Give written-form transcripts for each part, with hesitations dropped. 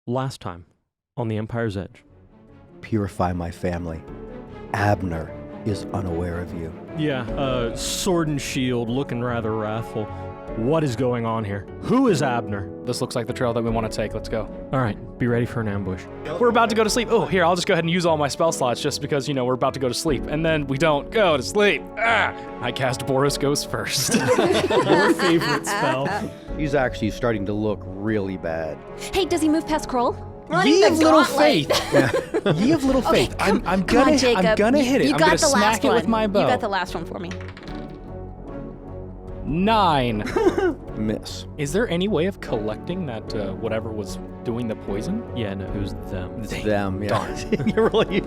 Last time, on the Empire's Edge. Purify my family. Abner is unaware of you. Yeah, sword and shield, looking rather wrathful. What is going on here? Who is Abner? This looks like the trail that we want to take. Let's go. All right, be ready for an ambush. We're about to go to sleep. Oh, here, I'll just go ahead and use all my spell slots just because, we're about to go to sleep. And then we don't go to sleep. I cast Boris Goes first. Your favorite spell. He's actually starting to look really bad. Hey, does he move past Kroll? Ye of little faith. Ye of little faith. Come I'm on, gonna Jacob. hit it. You I'm got gonna the smack last it one. with my bow. You got the last one for me. 9. Miss. Is there any way of collecting that whatever was doing the poison? Yeah, no, it was them. Them, yeah. You're really,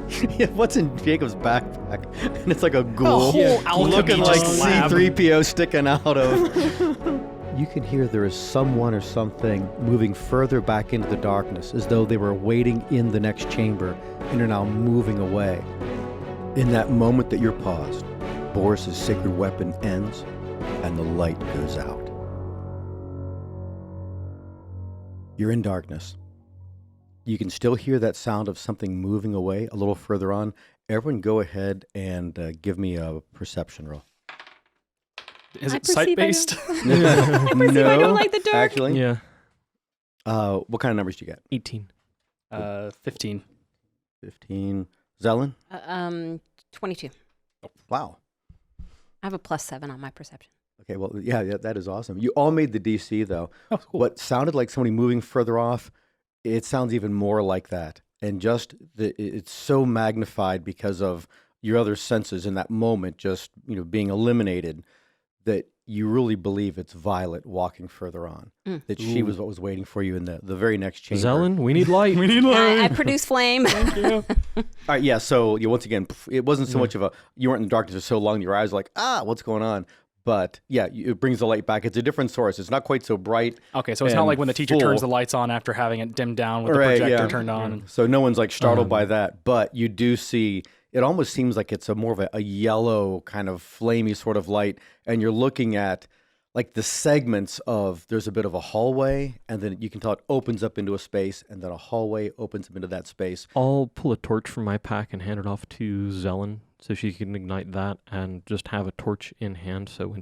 what's in Jacob's backpack? And it's like a ghoul. alchemy Looking like slab. C-3PO sticking out of. You can hear there is someone or something moving further back into the darkness, as though they were waiting in the next chamber and are now moving away. In that moment that you're paused, Boris's sacred weapon ends and the light goes out. You're in darkness. You can still hear that sound of something moving away a little further on. Everyone go ahead and give me a perception roll. Is I it perceive sight-based? I don't like the dark. Actually. Yeah, What kind of numbers do you get? 18. 15. 15. Zelen? 22. Wow. I have a +7 on my perception. Okay, well, yeah, that is awesome. You all made the DC, though. Oh, cool. What sounded like somebody moving further off, it sounds even more like that. And just, it's so magnified because of your other senses in that moment just, being eliminated, that you really believe it's Violet walking further on. That she was what was waiting for you in the very next chamber. Zelen, we need light. We need I produce flame. All right, yeah, so once again, it wasn't so much of you weren't in the darkness for so long, your eyes were like, what's going on? But yeah, it brings the light back. It's a different source. It's not quite so bright. Okay, so it's not like when the teacher turns the lights on after having it dimmed down with the projector turned on. So no one's like startled by that, but you do see, it almost seems like it's more of a yellow kind of flamey sort of light, and you're looking at like the segments of, there's a bit of a hallway, and then you can tell it opens up into a space, and then a hallway opens up into that space. I'll pull a torch from my pack and hand it off to Zelen so she can ignite that and just have a torch in hand, so when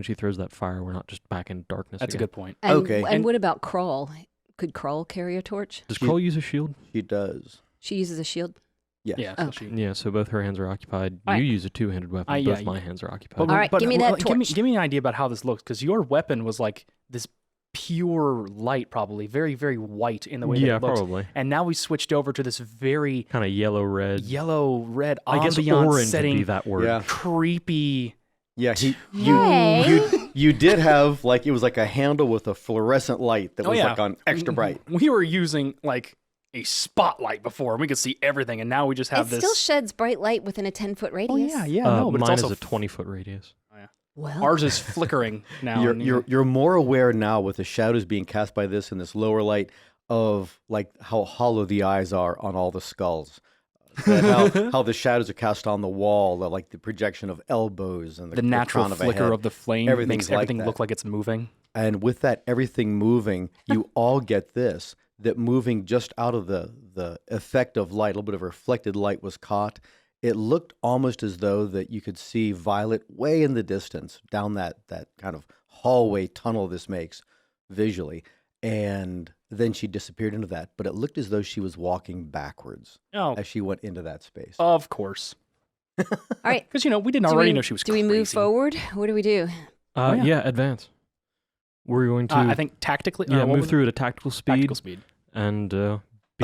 she throws that fire, we're not just back in darkness. That's again. a good point. And, Okay. And what about Kroll? Could Kroll carry a torch? Does Kroll use a shield? She does. She uses a shield. Yes. Yeah. Oh. Yeah, so both her hands are occupied. I- You use a two-handed weapon. yeah, Both my hands are occupied. All right, give me that torch. Give me an idea about how this looks, because your weapon was like this pure light, probably very, very white in the way that Yeah, it looks. probably. And now we switched over to this very Kind of yellow-red. yellow-red I guess ambiance orange setting, would be that word. Yeah. creepy. Yeah, Hey. you did have, like, it was like a handle with a fluorescent light that was yeah. like on extra bright. We were using like a spotlight before, and we could see everything, and now we just have It this. still sheds bright light within a 10-foot radius. Oh yeah, no, but mine it's also is a 20-foot radius. Well, ours is flickering now. You're more aware now with the shadows being cast by this and this lower light of like how hollow the eyes are on all the skulls. That how the shadows are cast on the wall, like the projection of elbows and the natural crown of a flicker head. of the flame Everything's makes like everything that. look like it's moving. And with that everything moving, you all get this, that moving just out of the effect of light, a little bit of reflected light was caught. It looked almost as though that you could see Violet way in the distance down that kind of hallway tunnel this makes visually. And then she disappeared into that. But it looked as though she was walking backwards Oh, as she went into that space. of course. all right. Because, we didn't Do already we- know she was Do crazy. we move forward? What do we do? yeah. Yeah, advance. We're going to I think tactically. yeah, what move was it? through at a tactical speed, Tactical speed. and be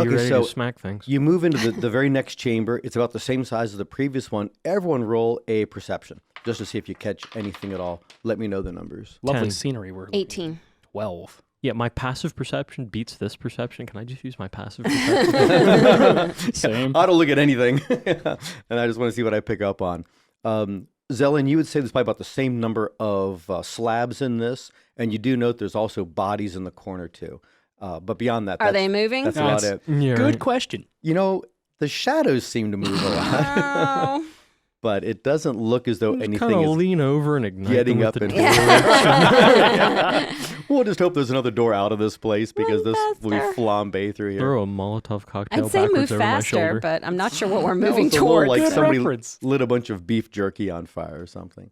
Okay, ready so to smack things. You move into the very next chamber. It's about the same size as the previous one. Everyone roll a perception just to see if you catch anything at all. Let me know the numbers. Lovely 10. scenery. We're 18. 12. Yeah, my passive perception beats this perception. Can I just use my passive perception? Same. I don't look at anything, and I just want to see what I pick up on. Zelen, you would say there's probably about the same number of slabs in this, and you do note there's also bodies in the corner too. But beyond that, Are they moving? That's No, about it's- it. Yeah, Good right. question. The shadows seem to move a lot, Oh. but it doesn't look as though Just anything kind of is lean over and ignite getting them up with the and torch. We'll just hope there's another door out of this place because Run this will be faster. flambe through here. Throw a Molotov cocktail I'd say move backwards over my faster, shoulder. but I'm not sure what we're That moving was a little towards. like Good somebody reference. lit a bunch of beef jerky on fire or something.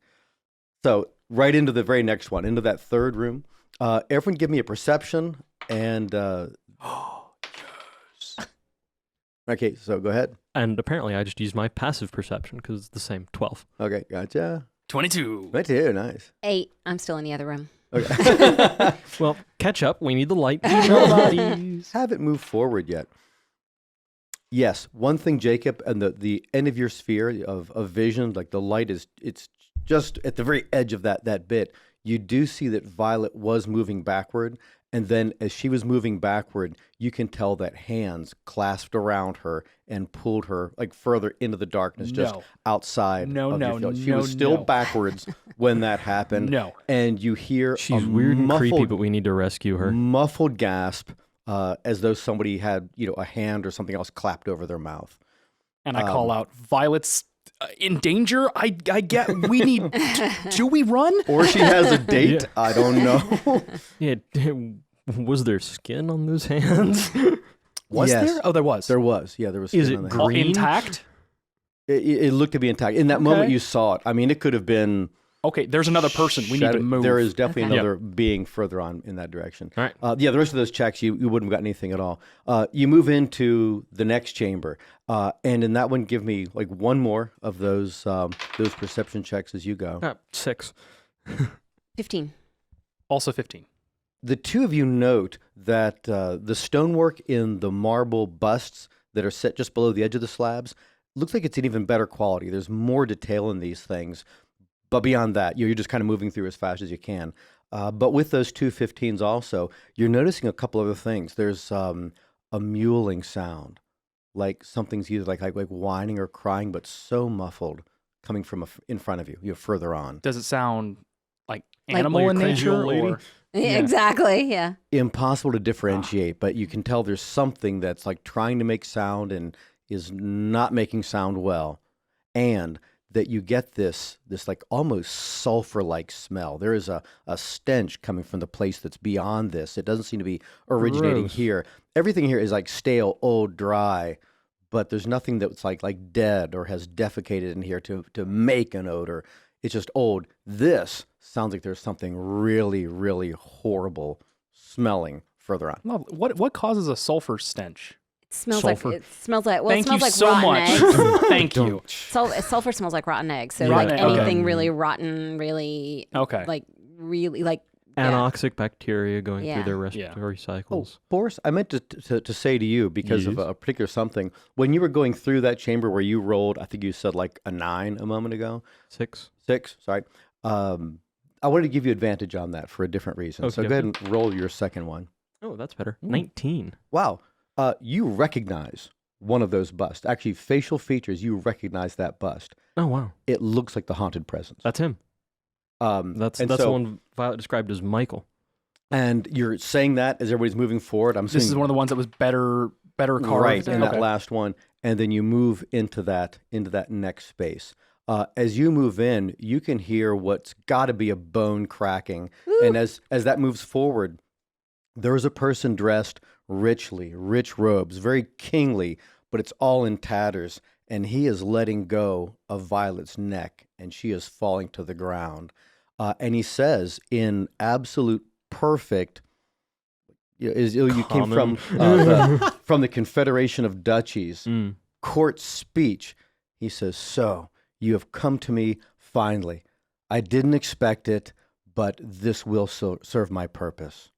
So right into the very next one, into that third room. Everyone give me a perception and... Okay, so go ahead. And apparently I just used my passive perception because it's the same. 12. Okay, gotcha. 22. Right here, nice. 8. I'm still in the other room. Okay. Well, catch up. We need the light. Nobodies. Haven't moved forward yet. Yes, one thing, Jacob, and the end of your sphere of vision, like the light it's just at the very edge of that bit. You do see that Violet was moving backward, and then as she was moving backward, you can tell that hands clasped around her and pulled her like further into the darkness, just No. outside. No, of no, your field. She no, was still no. backwards when that happened. No. And you hear She's a weird and creepy, muffled but we need to rescue her. muffled gasp, as though somebody had, a hand or something else clapped over their mouth. And I call out, Violet's in danger? I get, we need, do we run? Or she has a date. Yeah. I don't know. Yeah, was there skin on those hands? Was Yes. there? Oh, there was. There was. Yeah, there was. Is skin it on the green? All hand. intact? It looked to be intact. In that moment Okay. you saw it. I mean, it could have been... Okay, there's another person. We need to Shadow- move. There is definitely Okay. another being further on in that direction. All right. Yeah, the rest of those checks, you wouldn't have gotten anything at all. You move into the next chamber, and in that one, give me like one more of those perception checks as you go. 6. 15. Also 15. The two of you note that the stonework in the marble busts that are set just below the edge of the slabs looks like it's in even better quality. There's more detail in these things. But beyond that, you're just kind of moving through as fast as you can. But with those two 15s also, you're noticing a couple other things. There's a mewling sound, like something's either like whining or crying, but so muffled coming from in front of you, further on. Does it sound like Like animal in crazy nature? old lady? Or? Yeah. Exactly, yeah. Impossible to differentiate, but you can tell there's something that's like trying to make sound and is not making sound well. And that you get this like almost sulfur-like smell. There is a stench coming from the place that's beyond this. It doesn't seem to be originating Gross. here. Everything here is like stale, old, dry, but there's nothing that's like dead or has defecated in here to make an odor. It's just old. This sounds like there's something really, really horrible smelling further on. No, what causes a sulfur stench? It smells Sulfur. like, well, Thank it smells you like so rotten much. eggs. Thank you. Sulfur smells like rotten eggs. So Rotten like egg, okay. anything really rotten, really, Okay. like really, like, yeah. Anoxic bacteria going Yeah. through their respiratory cycles. Boris, I meant to say to you, because of Yes. a particular something, when you were going through that chamber where you rolled, I think you said like a 9 a moment ago. 6. 6, sorry. I wanted to give you advantage on that for a different reason. So Okay. go ahead and roll your second one. Oh, that's better. 19. Wow. You recognize one of those busts. Actually, facial features, you recognize that bust. Oh, wow. It looks like the haunted presence. That's him. That's and the so- one Violet described as Michael. And you're saying that as everybody's moving forward. I'm This assuming is one of the ones that was better carved. right in that Okay. last one, and then you move into that next space. As you move in, you can hear what's got to be a bone cracking, and as that moves forward, there is a person dressed richly, rich robes, very kingly, but it's all in tatters, and he is letting go of Violet's neck, and she is falling to the ground. And he says in absolute perfect. You came from from the Confederation of Duchies Mm. court speech. He says, "So you have come to me finally. I didn't expect it, but this will serve my purpose.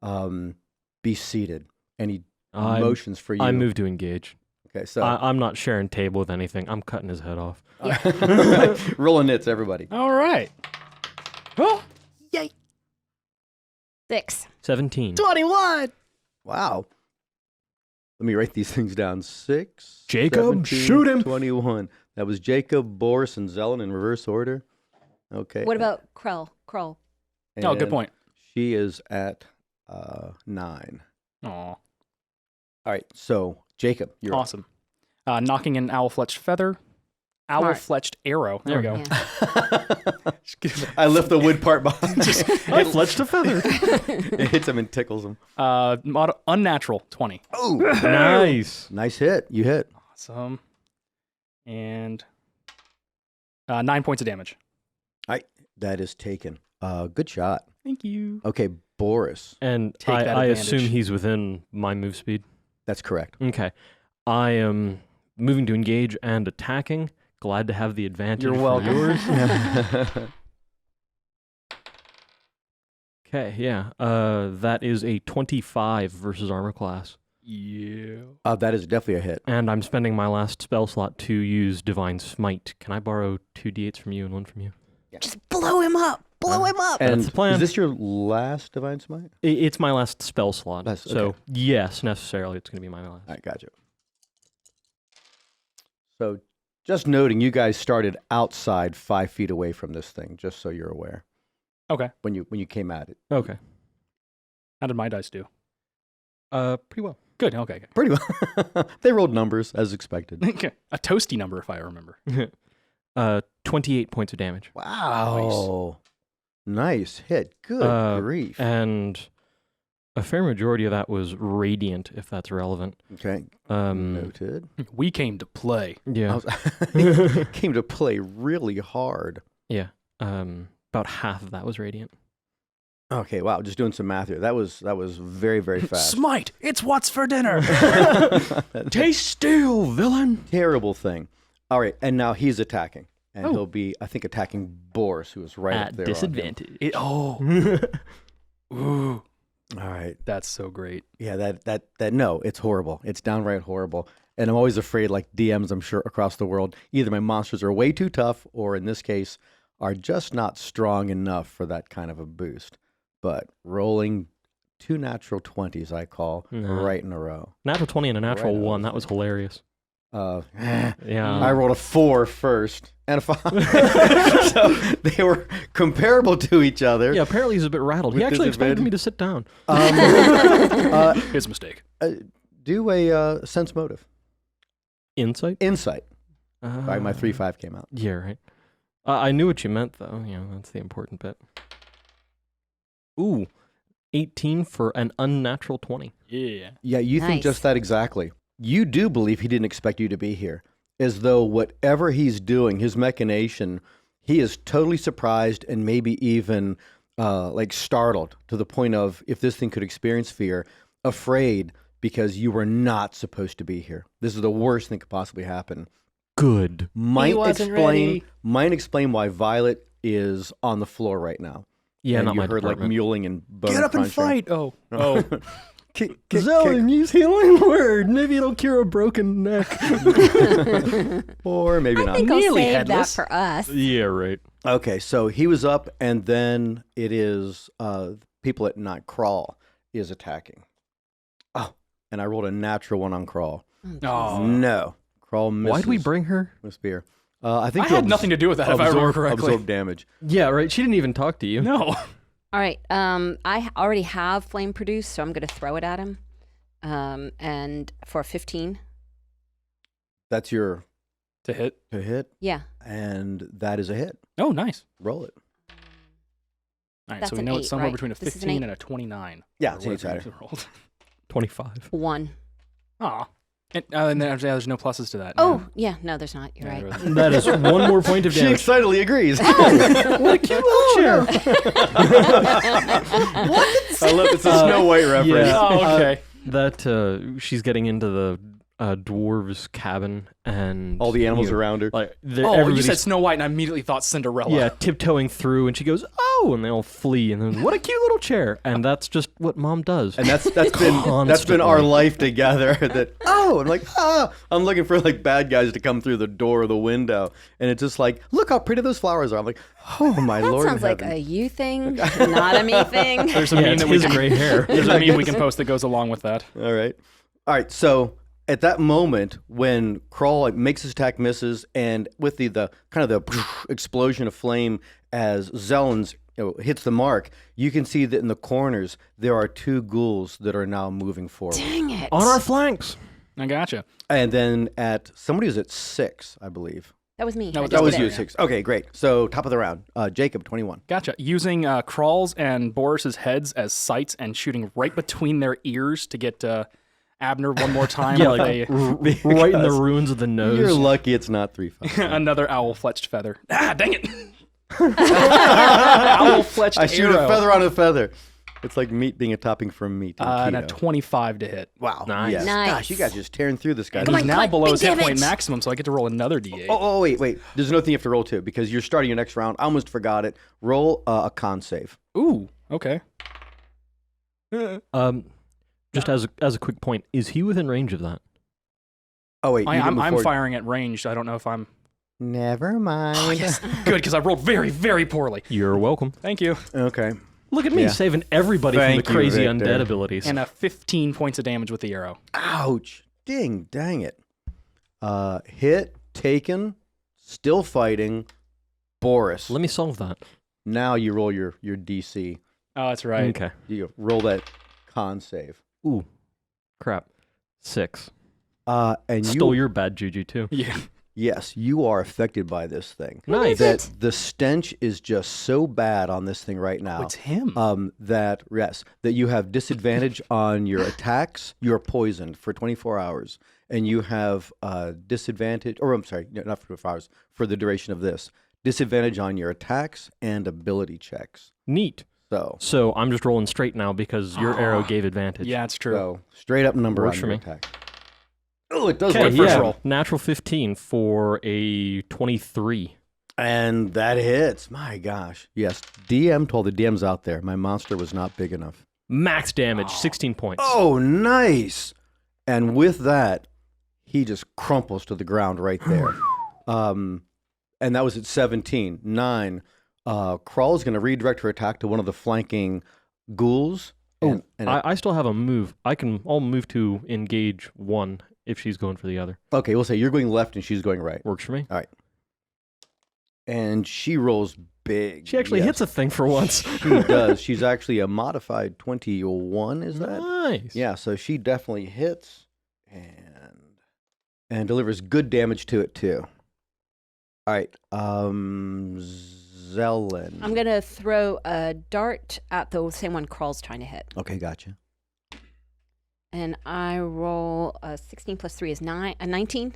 Be seated." And he motions for you. I move to engage. Okay, so I'm not sharing table with anything. I'm cutting his head off. rolling nits, everybody. All right. Oh, 6. 17. 21. Wow. Let me write these things down. 6, Jacob, 17, shoot him. 21. That was Jacob, Boris, and Zelen in reverse order. Okay. What about Krell? Krell. Oh, good And point. She is at 9. Aw, All right, so Jacob, you're up. awesome. Knocking an owl-fletched feather. Owl-fletched arrow. There we go. Yeah. I left the wood part behind. I fletched a feather. It hits him and tickles him. Unnatural 20. Oh, Nice. nice hit. You hit. Awesome. And 9 points of damage. That is taken. Good shot. Thank you. Okay, Boris. And Take that I advantage. assume he's within my move speed. That's correct. Okay. I am moving to engage and attacking. Glad to have the advantage. You're for welcome. yours. Okay, yeah. That is a 25 versus armor class. Yeah. That is definitely a hit. And I'm spending my last spell slot to use Divine Smite. Can I borrow 2 d8s from you and 1 from you? Just blow him up. Blow him up. And That's the plan. is this your last Divine Smite? It's my last spell slot. That's- So, okay. yes, necessarily, it's going to be my last. I got you. So, just noting, you guys started outside 5 feet away from this thing, just so you're aware. Okay. When you came at it, Okay. How did my dice do? Pretty well. Good. Okay. pretty well. They rolled numbers as expected. Okay. A toasty number, if I remember. 28 points of damage. Wow. Nice hit. Good grief. And a fair majority of that was radiant, if that's relevant. Okay. Um, Noted. We came to play. yeah. Came to play really hard. Yeah. About half of that was radiant. Okay, wow, just doing some math here. That was very, very fast. Smite! It's what's for dinner! Taste steel, villain! Terrible thing. All right, and now he's attacking. And Oh. he'll be, I think, attacking Boris, who is right up At there. on him. disadvantage. Ooh. All right. That's so great. Yeah, that no, it's horrible. It's downright horrible. And I'm always afraid, like DMs, I'm sure, across the world, either my monsters are way too tough, or in this case, are just not strong enough for that kind of a boost. But rolling 2 natural 20s, I call, Nah. right in a row. Natural 20 and a natural Right on. 1. That was hilarious. Yeah. Yeah. I rolled a 4 first and a 5. So they were comparable to each other. Yeah, apparently he's a bit rattled. He With actually expected disadvantage? me to sit down. His mistake. Do a sense motive. Insight? Insight. Sorry, my 3-5 came out. Yeah, right. I knew what you meant, though. You know, that's the important bit. Ooh, 18 for an unnatural 20. Yeah. Yeah, you think Nice. just that exactly. You do believe he didn't expect you to be here. As though whatever he's doing, his machination, he is totally surprised and maybe even like startled to the point of, if this thing could experience fear, afraid because you were not supposed to be here. This is the worst thing could possibly happen. Good. Might wasn't ready. explain why Violet is on the floor right now. Yeah, and not you my heard department. like mewling and bone Get up and crunching. fight! Oh. Kick, Zelen, use healing word. Maybe it'll cure a broken neck. or maybe I not. think I'll Nearly save headless. that for us. Yeah, right. Okay, so he was up, and then it is people at night. Crawl is attacking. Oh, and I rolled a natural 1 on Crawl. Oh. No, Crawl misses. Why'd we bring her? with spear? I think I to had nothing to do with that, if I remember correctly. Absorb damage. Yeah, right. She didn't even talk to you. No. All right. I already have flame produced, so I'm going to throw it at him. And for 15. That's your To hit. to hit, Yeah. and that is a hit. Oh, nice. Roll it. All right, That's so we an know 8, it's somewhere right? between a This is an 15 8? and a 29. Yeah, or it's an whatever eight-sider. you rolled. 25. 1. Aw. And there's no pluses to that. Oh, yeah. No, there's not. You're Yeah, right. there That is 1 more point of She damage. excitedly agrees. What a cute little chair. I love it's a Snow White reference. yeah. Oh, okay. That she's getting into the dwarves' cabin and All the animals you know, around her. Like Oh, you everybody's said Snow White, and I immediately thought Cinderella. yeah tiptoeing through, and she goes, "Oh!" and they all flee, and then what a cute little chair. And that's just what Mom does. And that's been our Constantly. life together. That I'm like I'm looking for like bad guys to come through the door or the window, and it's just like, look how pretty those flowers are. I'm like, oh my That lord. in sounds like heaven. a you thing, not a me thing. There's a yeah, meme it's that we his can gray hair. There's a meme we can post that goes along with that. All right. So at that moment when Crawl like, makes his attack, misses, and with the kind of the explosion of flame as Zelen's hits the mark, you can see that in the corners there are 2 ghouls that are now moving forward. Dang it. On our flanks. I gotcha. And then somebody was at 6, I believe. That was me. No, I that just That was did you, it. 6. Okay, great. So top of the round, Jacob, 21. Gotcha. Using Krawl's and Boris's heads as sights and shooting right between their ears to get Abner one more time Yeah, with like a right in the ruins of the nose. You're lucky it's not 3-5. another owl-fletched feather. Ah, dang it! Owl-fletched I shoot arrow. a feather on a feather. It's like meat being a topping from meat. in And a keto. 25 to hit. Wow. Nice. Yes. Nice. Gosh, you guys just tearing through this guy. And Come he's on, now Clyde, below big his hit point damage. maximum, so I get to roll another d8. Oh, wait. There's another thing you have to roll too, because you're starting your next round. I almost forgot it. Roll a con save. Ooh, okay. Just as a quick point, is he within range of that? Oh wait, you didn't I'm move forward. firing at ranged. I don't know if I'm... Never mind. Oh, yes. Good, because I rolled very, very poorly. You're welcome. Thank you. Okay. Look at me Yeah. saving everybody Thank from the you, crazy Victor. undead abilities. And 15 points of damage with the arrow. Ouch. Ding. Dang it. Hit. Taken. Still fighting. Boris. Let me solve that. Now you roll your DC. Oh, that's right. Okay. You roll that con save. Ooh, crap. 6. And Stole you, your bad juju too. Yeah. yes, you are affected by this thing. Nice. That the stench is just so bad on this thing right now. Oh, it's him. That you have disadvantage on your attacks. You're poisoned for 24 hours, and you have disadvantage. Or I'm sorry, no, not for 24 hours. For the duration of this, disadvantage on your attacks and ability checks. Neat. So I'm just rolling straight now because your arrow gave advantage. yeah, it's true. straight up number Works on for your me. attack. Oh, it does Okay, work. First yeah. roll. Natural 15 for a 23. And that hits. My gosh. Yes. DM told the DMs out there, my monster was not big enough. Max damage, 16 points. Oh, nice. And with that, he just crumples to the ground right there. And that was at 17. 9. Krawl's going to redirect her attack to one of the flanking ghouls. Oh, And I still have a move. I'll move to engage one if she's going for the other. okay, we'll say you're going left and she's going right. Works for me. And she rolls big. She actually Yes, hits a thing for once. She does. She's actually a modified 21, is that? Nice. Yeah, so she definitely hits and delivers good damage to it too. All right, Zelen. I'm going to throw a dart at the same one Crawl's trying to hit. Okay, gotcha. And I roll 16 plus 3 is 19.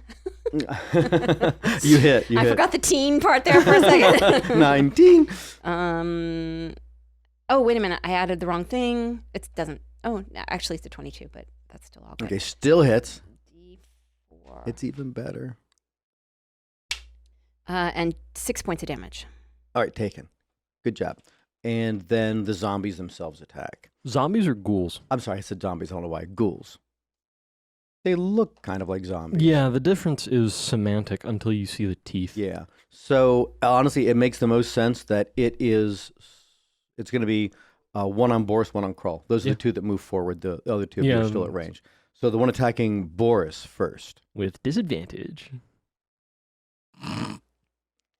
You hit. I forgot the teen part there for a second. 19. Oh, wait a minute. I added the wrong thing. It doesn't. Oh, actually, it's a 22, but that's still all good. Okay, still hits. D4. It's even better. And 6 points of damage. All right, taken. Good job. And then the zombies themselves attack. Zombies or ghouls? I'm sorry, I said zombies. I don't know why. Ghouls. They look kind of like zombies. Yeah, the difference is semantic until you see the teeth. Yeah. So honestly, it makes the most sense that it's going to be one on Boris, one on Krull. Those are Yeah. the two that move forward. The other two Yeah, are still at range. So the one attacking Boris first. With disadvantage.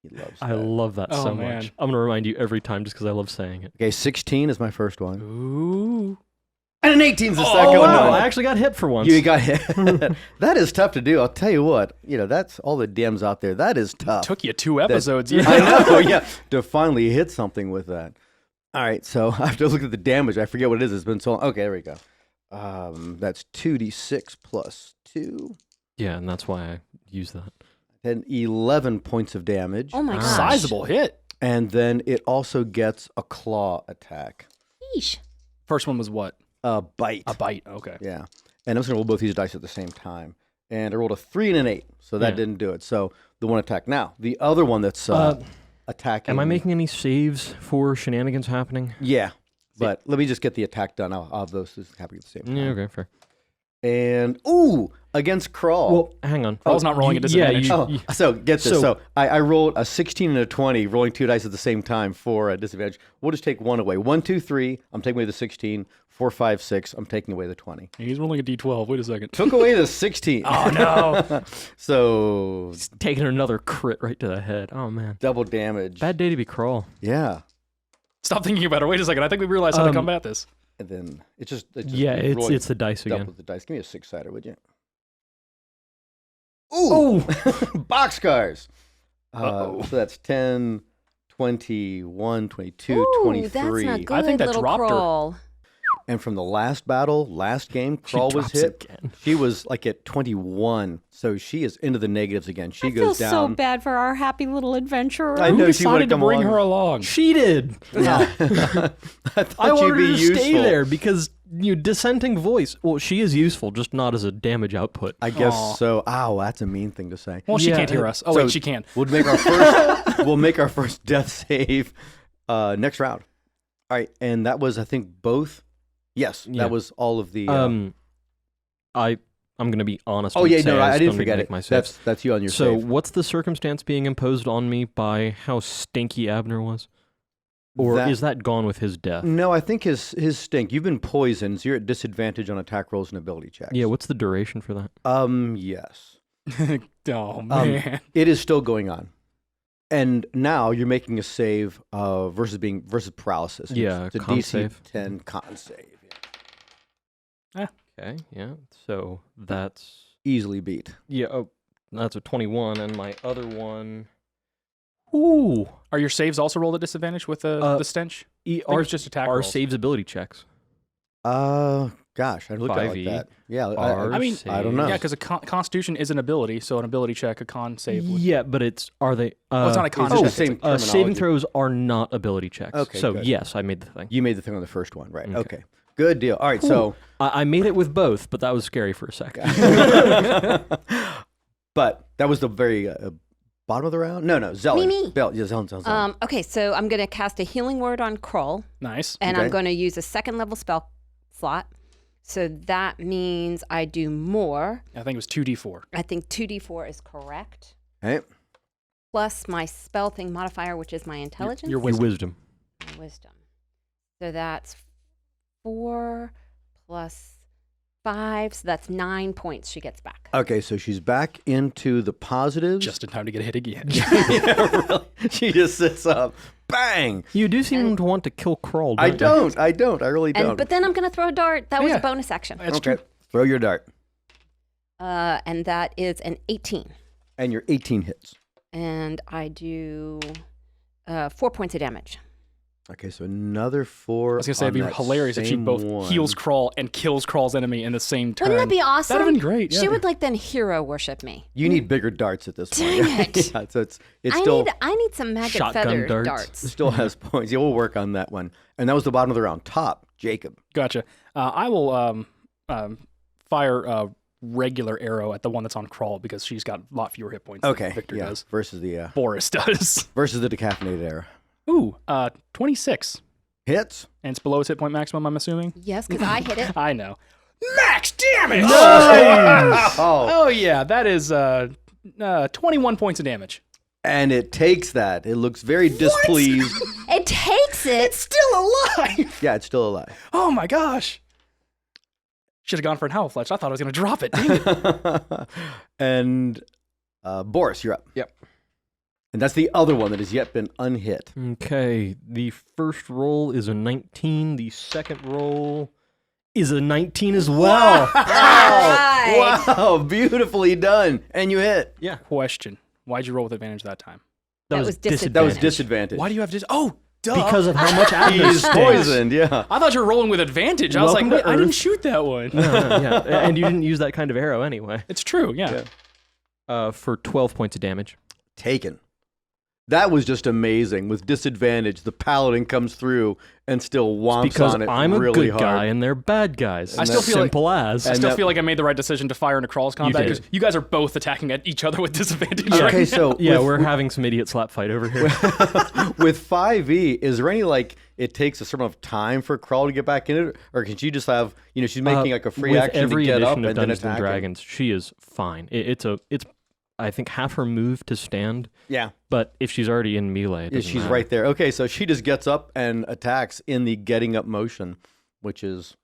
He loves I that. love that Oh, so man. much. I'm going to remind you every time just because I love saying it. Okay, 16 is my first one. Ooh. And an 18 is the Oh, second one. wow. I actually got hit for once. You got hit. That is tough to do. I'll tell you what. That's all the DMs out there. That is tough. Took you 2 episodes. I know, yeah, to finally hit something with that. All right, so I have to look at the damage. I forget what it is. It's been so long. Okay, there we go. That's 2d6 plus 2. Yeah, and that's why I use that. And 11 points of damage. Oh my Nice. gosh. Sizable hit. And then it also gets a claw attack. Yeesh. First one was what? A bite. A bite. Okay. Yeah. And I'm just going to roll both these dice at the same time. And I rolled a 3 and an 8, so that Yeah. didn't do it. So the one attack. Now, the other one that's attacking. Am I making any saves for shenanigans happening? Yeah. But let me just get the attack done. I'll have those happening at the same time. Yeah, okay, fair. And, against Krull. Well, hang on. Crawl's not rolling at disadvantage. So get this. So- So I rolled a 16 and a 20, rolling 2 dice at the same time for a disadvantage. We'll just take one away. 1, 2, 3. I'm taking away the 16. 4, 5, 6. I'm taking away the 20. He's rolling a d12. Wait a second. Took away the 16. Oh, no. So Taking another crit right to the head. Oh, man. double damage. Bad day to be crawl. Yeah. Stop thinking about it. Wait a second. I think we realized how to combat this. And then it's just Yeah, rolling it's the dice double again. the dice. Give me a 6-sider, would you? Oh! Boxcars. So that's 10, 21, 22, Ooh, 23. that's not good, I think that little dropped her. crawl. And from the last battle, last game, Crawl was drops hit. again. She was like at 21, so she is into the negatives again. She I goes feel down. so bad for our happy little adventurer. I Who know she would decided to come bring along. her along? She did. I thought I you'd wanted be her to useful. stay there because dissenting voice. Well, she is useful, just not as a damage output. I guess Aw. so. Ow, that's a mean thing to say. Well, she Yeah, can't hear us. Oh, so- wait, she can. We'll make our first. We'll make our first death save next round. All right, and that was I think both. Yes, Yeah. that was all of the. I'm gonna be honest. oh and yeah, say no, I I still didn't need to forget make it. my saves. That's you on your So, save. what's the circumstance being imposed on me by how stinky Abner was, or That- is that gone with his death? No, I think his stink. You've been poisoned, so you're at disadvantage on attack rolls and ability checks. Yeah. What's the duration for that? Yes. Oh, man. It is still going on. And now you're making a save versus paralysis. Yeah, it's a con DC save. 10 con save. Yeah. Okay. Yeah. So that's Easily beat. yeah. Oh, that's a 21, and my other one. Ooh. Are your saves also rolled at disadvantage with the stench? I think Our it's just attack our rolls. saves ability checks. Gosh, I looked at it like 5e that. Yeah, Our I mean, I don't know. Yeah, because a constitution is an ability, so an ability check, a con save. Would... Yeah, but are they? it's not a con It's check. the same Saving terminology. throws are not ability checks. Okay, So good. yes, I made the thing. You made the thing on the first one, right? Okay. Okay. Good deal. All right, so I made it with both, but that was scary for a second. but that was the very bottom of the round? No, Zelen. Me. Yeah, Zelen. Okay, so I'm going to cast a healing word on Krull, Nice. and Okay. I'm going to use a second level spell slot. So that means I do more. I think it was 2d4. I think 2d4 is correct. Okay. Plus my spell thing modifier, which is my intelligence. Your Your wisdom. Wisdom. So that's 4 plus 5. So that's 9 points she gets back. Okay, so she's back into the positives. Just in time to get hit again. Yeah, really. She just sits up. Bang! You do seem to want to kill Krull. I you? don't. I really don't. But then I'm going to throw a dart. That was Yeah. a bonus action. That's okay. true. Throw your dart. And that is an 18. And your 18 hits. And I do 4 points of damage. Okay, so another 4. I was going to say, it'd be hilarious if she both heals Krull and kills Krull's enemy in the same turn. Wouldn't that be awesome? That'd have been great. She yeah. would like then hero worship me. You need bigger darts at this point. Dang it. Yeah, so it's still I need some magic Shotgun feather darts. darts. still has points. Yeah, we'll work on that one. And that was the bottom of the round. Top, Jacob. Gotcha. I will fire a regular arrow at the one that's on Krull because she's got a lot fewer hit points Okay, than Victor yeah. does. Versus the Boris does. decaffeinated arrow. Ooh, 26. Hits. And it's below his hit point maximum, I'm assuming? Yes, because I hit it. I know. Max damage! Oh, Oh, yeah. That is 21 points of damage. and it takes that. It looks very displeased. It takes it. Still alive! Yeah, it's still alive. Oh, my gosh. Should have gone for an Howl Fletch. I thought I was going to drop it. Dang it. And Boris, you're up. Yep. And that's the other one that has yet been unhit. Okay, the first roll is a 19. The second roll is a 19 as well. Right. Wow, beautifully done. And you hit. Yeah, Question. Why'd you roll with advantage that time? That was disadvantage. That was disadvantage. Why do you have to... Oh, duh. because of how much Abner He's stinks. poisoned, yeah. I thought you were rolling with advantage. I was Welcome like, to wait, I didn't Earth. shoot that one. Yeah, and you didn't use that kind of arrow anyway. It's true, yeah. For 12 points of damage. Taken. That was just amazing. With disadvantage, the paladin comes through and still womps Because on it I'm a really good hard. guy and they're bad guys. I still feel like- simple as. I And still that- feel like I made the right decision to fire into Krull's combat did. because you guys are both attacking at each other with disadvantage. Okay, right? so yeah, with, we're having some idiot slap fight over here. with 5e, is there any like it takes a certain amount of time for Krull to get back in it, or can she just have she's making like a free With action every to get up edition and of then Dungeons and attack? Dragons, she is fine. It's I think half her move to stand, Yeah, but if she's already in melee, it yeah, doesn't she's matter. right there. Okay, so she just gets up and attacks in the getting up motion, which is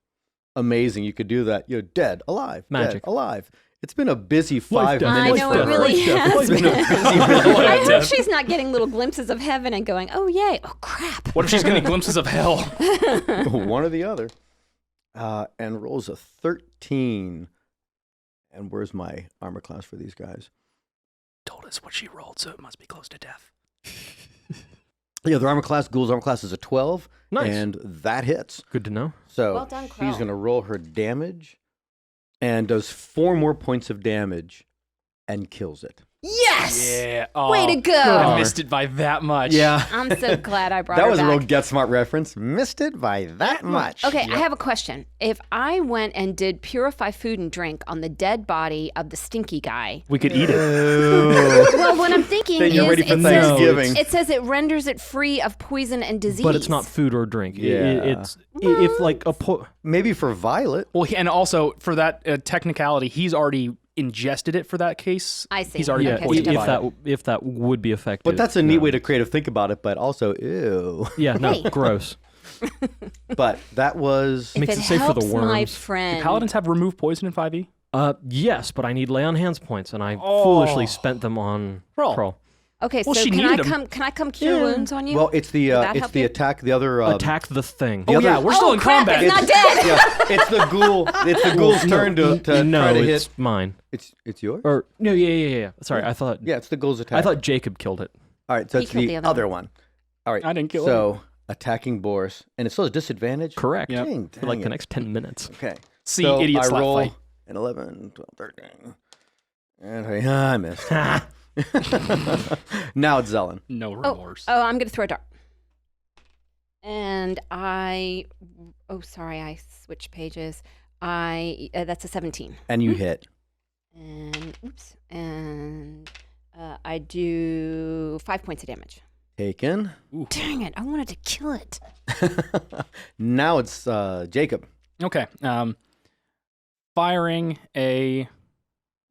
amazing. You could do that. You're dead, alive, Magic. dead, alive. It's been a busy Life 5 death. I minutes. know for it her. really has been. I hope death. she's not getting little glimpses of heaven and going, oh, yay. Oh, crap. What if she's getting glimpses of hell? One or the other. And rolls a 13. And where's my armor class for these guys? is what she rolled, so it must be close to death. Yeah, their armor class, Ghoul's armor class is a 12. Nice. And that hits. Good to know. So Well done, she's Crow. going to roll her damage and does 4 more points of damage and kills it. Yes. Yeah. Way to go. I missed it by that much. I'm so glad I brought That her was back. a real Get Smart reference. Missed it by that much. Okay, I have a question. If I went and did purify food and drink on the dead body of the stinky guy, We could eat it. well, what I'm thinking Then is you're ready for it Thanksgiving. says, it says it renders it free of poison and disease. But it's not food or drink. Yeah. It's if like a Maybe for Violet. Well, and also for that technicality, he's already ingested it for that case. I see. He's already yeah, Okay, poisoned so by it. if that would be effective. But that's a neat no. way to creative think about it, but also, ew. Yeah, no, Hey. gross. But that was... If Makes it it safe for the helps my worms. friend. Do paladins have remove poison in 5e? Yes, but I need lay on hands points, and I foolishly spent them on Kroll. Kroll. Okay, Well, so she can I needed 'em. come cure wounds on you? Well, it's the Would that it's help the you? attack, the other... Attack the thing. Oh, yeah, we're still in crap, combat. It's not dead. yeah, it's the ghoul. It's the ghoul's turn to no, try to it's hit. mine. It's yours? Or no, yeah. Sorry, I thought Yeah, it's the ghoul's attack. I thought Jacob killed it. All right, so He it's killed the the other other one. All right, I didn't kill so attacking Boris, and it's still a disadvantage. Correct. Yep. Dang, For like dang the it. next 10 minutes. Okay. See, so idiot I slap roll fight. an 11, 12, 13. And I missed. Now it's Zelen. No remorse. Oh, I'm going to throw a dart. And sorry, I switched pages. That's a 17. And you hit. And I do 5 points of damage. Taken. Dang it, I wanted to kill it. Now it's Jacob. Okay. Firing a...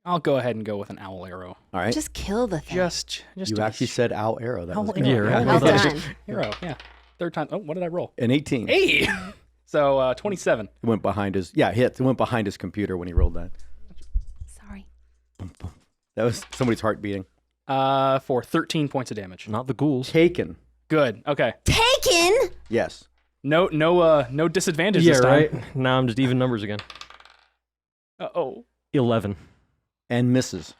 I'll go ahead and go with an owl arrow. All right. Just kill the thing. Just You to be actually said owl arrow. That Owl was arrow. good. Yeah, right. Well done. Arrow, yeah. Third time. Oh, what did I roll? An 18. Hey! So, 27. It went behind his... Yeah, hit. It went behind his computer when he rolled that. Sorry. That was somebody's heart beating. For 13 points of damage. Not the ghouls. Taken. Good. Okay. Taken? Yes. No disadvantage Yeah, this time. right. Now I'm just even numbers again. Uh-oh. 11. And misses.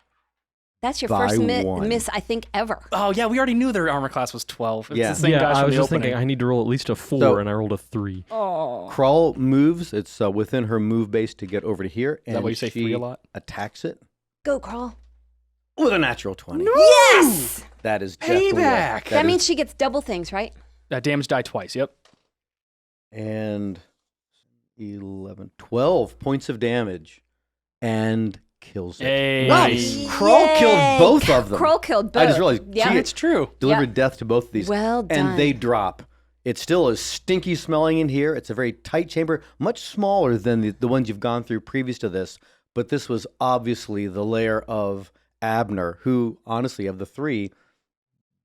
That's your By first one. miss, I think, ever. Oh, yeah, we already knew their armor class was 12. It's Yeah. the same Yeah, guys I from was the just opening. thinking I need to roll at least a 4, So- and I rolled a 3. Oh. Crawl moves. It's within her move base to get over to here. And that why you say she 3 a lot? attacks it Go, Crawl. with a natural 20. Yes! That is definitely Payback! That means she gets double things, right? Damage die twice, yep. And 11, 12 points of damage and kills it. Hey. Nice. Kroll killed both of them. Kroll killed both. I just realized Yeah. she It's true. delivered death to both of these. Well done. And they drop. It still is stinky smelling in here. It's a very tight chamber, much smaller than the ones you've gone through previous to this. But this was obviously the lair of Abner, who, honestly, of the 3,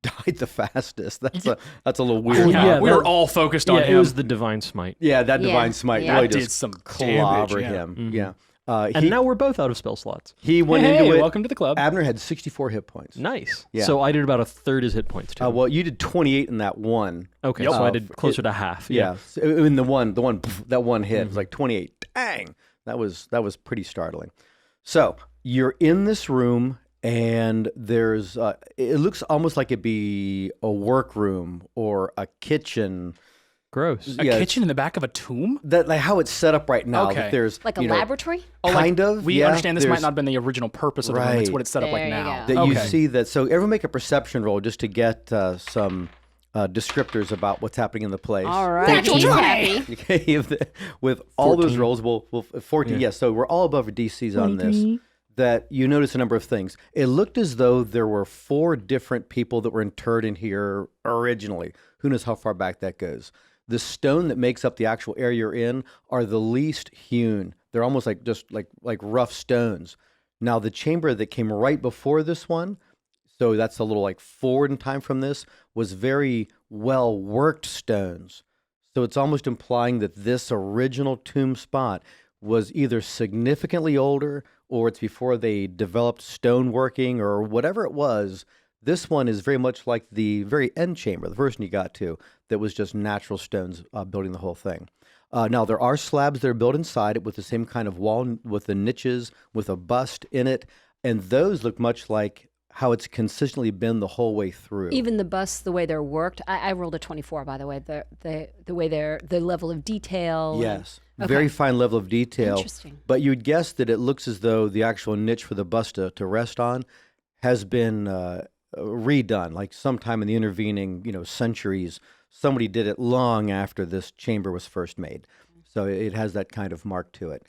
died the fastest. That's a little weird. Well, yeah, we were all focused on Yeah, him. it was the divine smite. Yeah, that Yeah, divine smite yeah. really That did just some clobber damage, yeah. him. Mhm. Yeah. And now we're both out of spell slots. He went Hey, into it. welcome to the club. Abner had 64 hit points. Nice. Yeah. So I did about a third his hit points too. Well, you did 28 in that one. okay, Yep. so I did closer to half. Yeah. So in that one hit, it was like 28. Dang. That was pretty startling. So you're in this room, and there's it looks almost like it'd be a workroom or a kitchen. Gross. A yeah, kitchen in the back of a tomb? That like how it's set up right now. Okay. That there's Like a you know, laboratory? kind of. We yeah, understand this might there's- not have been the original purpose of the room. It's Right. what it's set up There like you now. go. that you Okay. see that. So everyone make a perception roll just to get some descriptors about what's happening in the place. All right. He's happy. Okay, with all those 14. rolls, we'll 14. Yeah. Yes, so we're all above our DCs on this. That you notice a number of things. It looked as though there were 4 different people that were interred in here originally. Who knows how far back that goes? The stone that makes up the actual area you're in are the least hewn. They're almost like just like rough stones. Now the chamber that came right before this one, so that's a little like forward in time from this, was very well worked stones. So it's almost implying that this original tomb spot was either significantly older or it's before they developed stoneworking or whatever it was. This one is very much like the very end chamber, the first one you got to, that was just natural stones building the whole thing. Now, there are slabs that are built inside it with the same kind of wall with the niches, with a bust in it, and those look much like how it's consistently been the whole way through. Even the busts, the way they're worked. I rolled a 24, by the way. The way the level of detail. Yes, Okay. very fine level of detail. Interesting. But you'd guess that it looks as though the actual niche for the bust to rest on has been redone, like sometime in the intervening, centuries. Somebody did it long after this chamber was first made. So it has that kind of mark to it.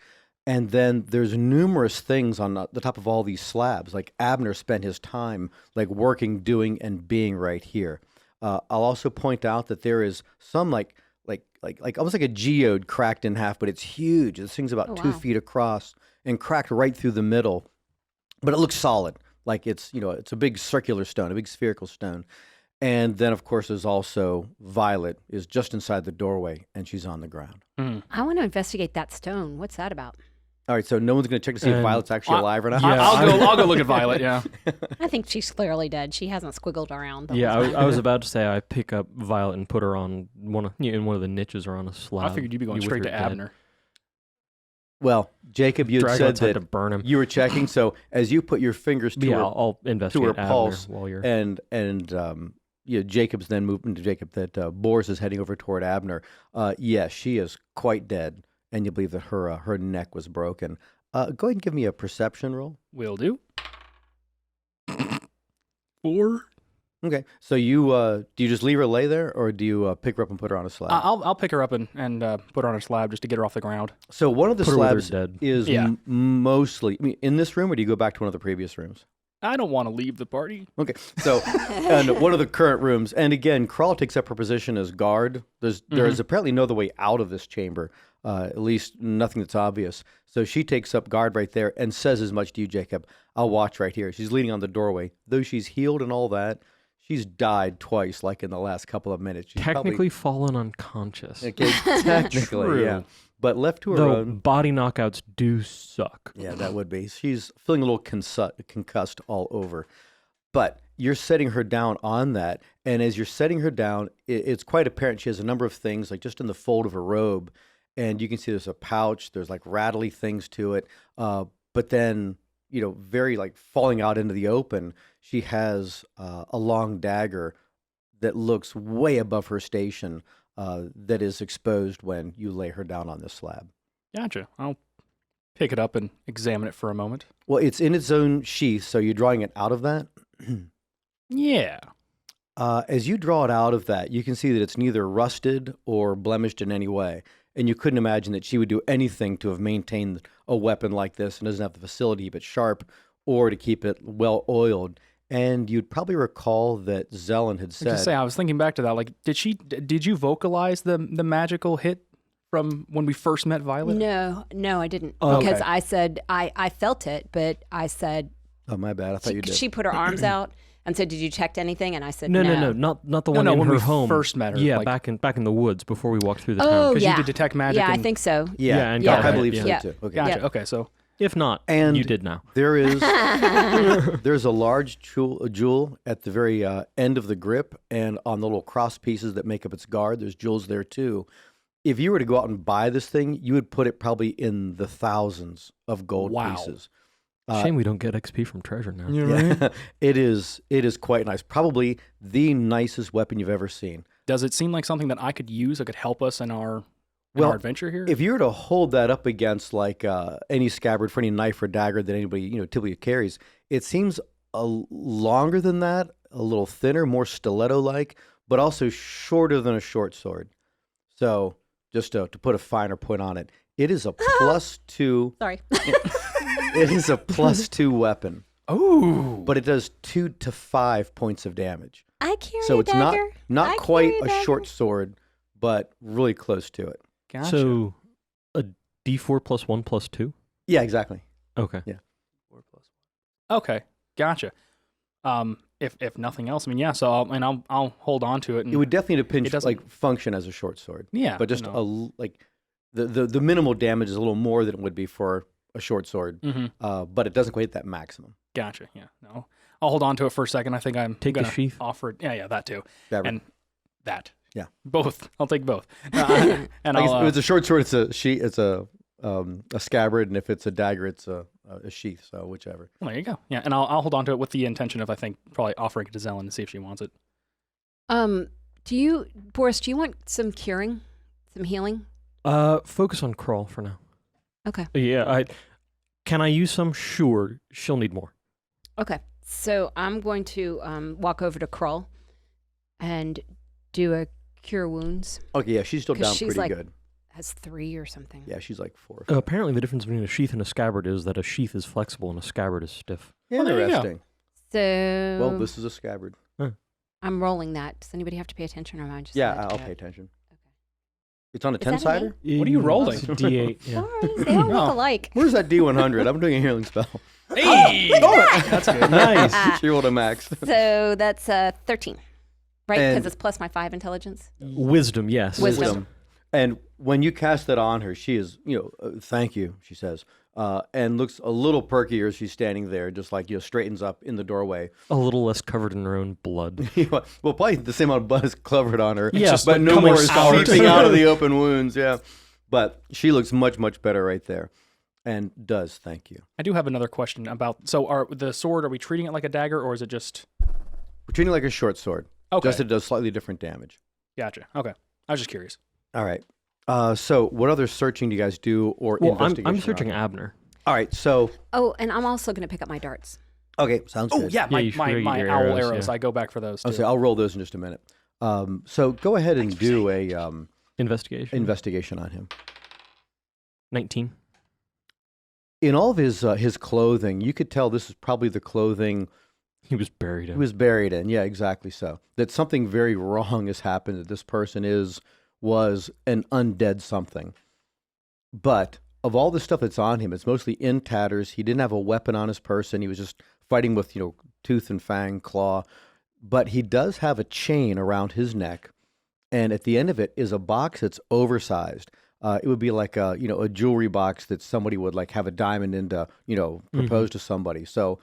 And then there's numerous things on the top of all these slabs. Like Abner spent his time like working, doing, and being right here. I'll also point out that there is some like almost like a geode cracked in half, but it's huge. This thing's about 2 feet across and cracked right through the middle. But it looks solid, like it's a big circular stone, a big spherical stone. And then, of course, there's also Violet is just inside the doorway, and she's on the ground. I want to investigate that stone. What's that about? All right, so no one's going to check to see if Violet's actually alive or not? Yeah. I'll go look at Violet, yeah. I think she's clearly dead. She hasn't squiggled around. the Yeah, whole time. I was about to say I pick up Violet and put her on in one of the niches or on a slab. I figured you'd be going with straight her to dead. Abner. Well, Jacob, you had Drag said outside that to burn him. you were checking. So as you put your fingers to Yeah, her, I'll investigate Abner pulse while you're. and Jacob's then moving to Jacob that Boris is heading over toward Abner. Yes, she is quite dead, and you believe that her neck was broken. Go ahead and give me a perception roll. Will do. 4. Okay, so you do you just leave her lay there, or do you pick her up and put her on a slab? I'll pick her up and put her on a slab just to get her off the ground. So one of the Put her with her slabs dead. is Yeah. mostly in this room, or do you go back to one of the previous rooms? I don't want to leave the party. Okay, so and one of the current rooms, and again, Crawl takes up her position as guard. There is apparently no other way out of this chamber, at least nothing that's obvious. So she takes up guard right there and says as much to you, Jacob. I'll watch right here. She's leaning on the doorway. Though she's healed and all that, she's died twice, like in the last couple of minutes. She's Technically fallen unconscious. okay, technically, True. yeah. But left to her Though own. body knockouts do suck. Yeah, that would be. She's feeling a little concussed all over. But you're setting her down on that. And as you're setting her down, it's quite apparent she has a number of things, like just in the fold of her robe. And you can see there's a pouch, there's like rattly things to it. But then, very like falling out into the open, she has a long dagger that looks way above her station that is exposed when you lay her down on this slab. Gotcha. I'll pick it up and examine it for a moment. Well, it's in its own sheath, so you're drawing it out of that. Yeah. As you draw it out of that, you can see that it's neither rusted or blemished in any way. And you couldn't imagine that she would do anything to have maintained a weapon like this and doesn't have the facility to keep it sharp or to keep it well oiled. And you'd probably recall that Zelen had said, I was thinking back to that. Like, did you vocalize the magical hit from when we first met Violet? No, I didn't. Oh, Because okay. I said, I felt it, but I said, "Oh, my bad. I thought you did." she put her arms out and said, did you check anything? And I said, No, no. not the one in when her we home. first met her, Yeah, like- back in the woods before we walked through the Oh, town. Because yeah. you did detect magic. Yeah, I and- think so. Yeah, and Yeah. I believe so Yeah. too. Okay. Gotcha. Yeah. Okay, so If not, And you did now. There is there's a large jewel at the very end of the grip, and on the little cross pieces that make up its guard, there's jewels there too. If you were to go out and buy this thing, you would put it probably in the thousands of gold Wow. pieces. Shame we don't get XP from treasure now. Yeah, it is quite nice. Probably the nicest weapon you've ever seen. does it seem like something that I could use that could help us in our adventure here? If you were to hold that up against like any scabbard for any knife or dagger that anybody typically carries, it seems longer than that, a little thinner, more stiletto-like, but also shorter than a short sword. So just to put a finer point on it, it is a +2. Sorry. It is a +2 weapon, Oh, but it does 2 to 5 points of damage. I carry So a it's dagger. not I quite carry a short sword, but really close to it. gotcha. So a D4 plus 1 plus 2? Yeah, exactly. Okay. Okay, gotcha. If nothing else, I mean, yeah. So I'll hold on to it. And It would definitely pinch doesn't- like function as a short sword. yeah, But just no. the minimal damage is a little more than it would be for a short sword. Mhm. But it doesn't quite hit that maximum. Gotcha. Yeah. No, I'll hold on to it for a second. I think I'm Take the gonna sheath. offer it. Yeah, that too, That and that. Yeah. Both. I'll take both. And like I'll. if it's a short sword, it's a scabbard, and if it's a dagger, it's a a sheath, so whichever. Well, there you go. Yeah, and I'll hold on to it with the intention of, I think, probably offering it to Zelen to see if she wants it. Boris, do you want some curing? Some healing? Focus on Crawl for now. Okay. Yeah, can I use some? Sure. She'll need more. Okay. So I'm going to walk over to Krull and do a cure wounds. Okay, yeah, she's still 'Cause down she's, pretty like, good. Has 3 or something. Yeah, she's like 4. Apparently, the difference between a sheath and a scabbard is that a sheath is flexible and a scabbard is stiff. Well, there you go. Interesting. So Well, this is a scabbard. I'm rolling that. Does anybody have to pay attention, or am I just? Yeah, allowed to I'll do pay it? attention. Okay. It's on a Is that an 10-sider? What are you rolling? It's a D8. Yeah. Sorry, they all look Oh. alike. Where's that D100? I'm doing a healing spell. Hey! That's good. Nice. She rolled a max. So that's 13, right? And- Because it's plus my 5 intelligence. Wisdom, yes. Wisdom. And when you cast that on her, she is, thank you, she says, and looks a little perkier as she's standing there, just like, straightens up in the doorway. A little less covered in her own blood. Well, probably the same amount of blood is covered on her. Yeah, but but no coming more is out. seeping out of the open wounds, yeah. But she looks much, much better right there. And does, thank you. I do have another question about, so are we treating it like a dagger, or is it just... We're treating it like a short sword. Okay, Just it does slightly different damage. gotcha. Okay, I was just curious. All right. So what other searching do you guys do or Well, investigation? I'm searching on? Abner. All right, so, Oh, and I'm also going to pick up my darts. okay, sounds Oh, good. yeah, you should my get your owl arrows, arrows. yeah. I go back for those, too. I'll say I'll roll those in just a minute. So go ahead and do a Investigation. investigation on him. 19. In all of his clothing, you could tell this is probably the clothing He was buried he in. was buried in. Yeah, exactly so. That something very wrong has happened. That this person was an undead something. But of all the stuff that's on him, it's mostly in tatters. He didn't have a weapon on his person. He was just fighting with tooth and fang, claw. But he does have a chain around his neck, and at the end of it is a box that's oversized. It would be like a jewelry box that somebody would like have a diamond into, propose to somebody. So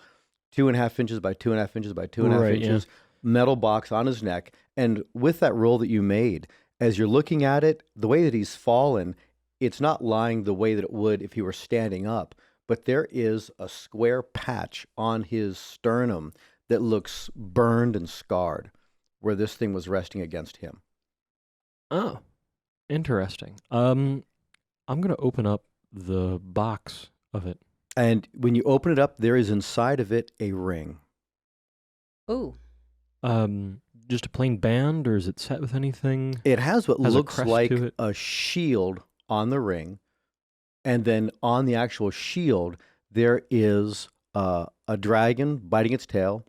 2.5 inches by 2.5 inches by 2.5 Right, yeah. inches, metal box on his neck. And with that roll that you made, as you're looking at it, the way that he's fallen, it's not lying the way that it would if he were standing up, but there is a square patch on his sternum that looks burned and scarred where this thing was resting against him. Oh, interesting. I'm going to open up the box of it. And when you open it up, there is inside of it a ring. Ooh. Just a plain band, or is it set with anything? It has what Has a looks crest like to it? a shield on the ring. And then on the actual shield, there is a dragon biting its tail.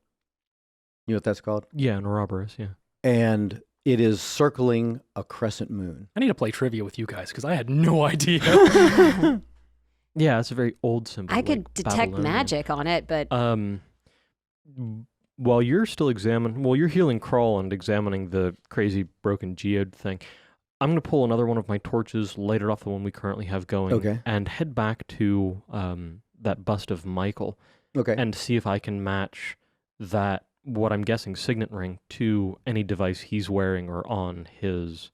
You know what that's called? Yeah, an Ouroboros, yeah. And it is circling a crescent moon. I need to play trivia with you guys, because I had no idea. Yeah, it's a very old symbol. I could like detect Babylonian. magic on it, but While you're still you're healing Crawl and examining the crazy broken geode thing, I'm going to pull another one of my torches, light it off the one we currently have going, Okay. and head back to that bust of Michael Okay. and see if I can match that, what I'm guessing, signet ring to any device he's wearing or on his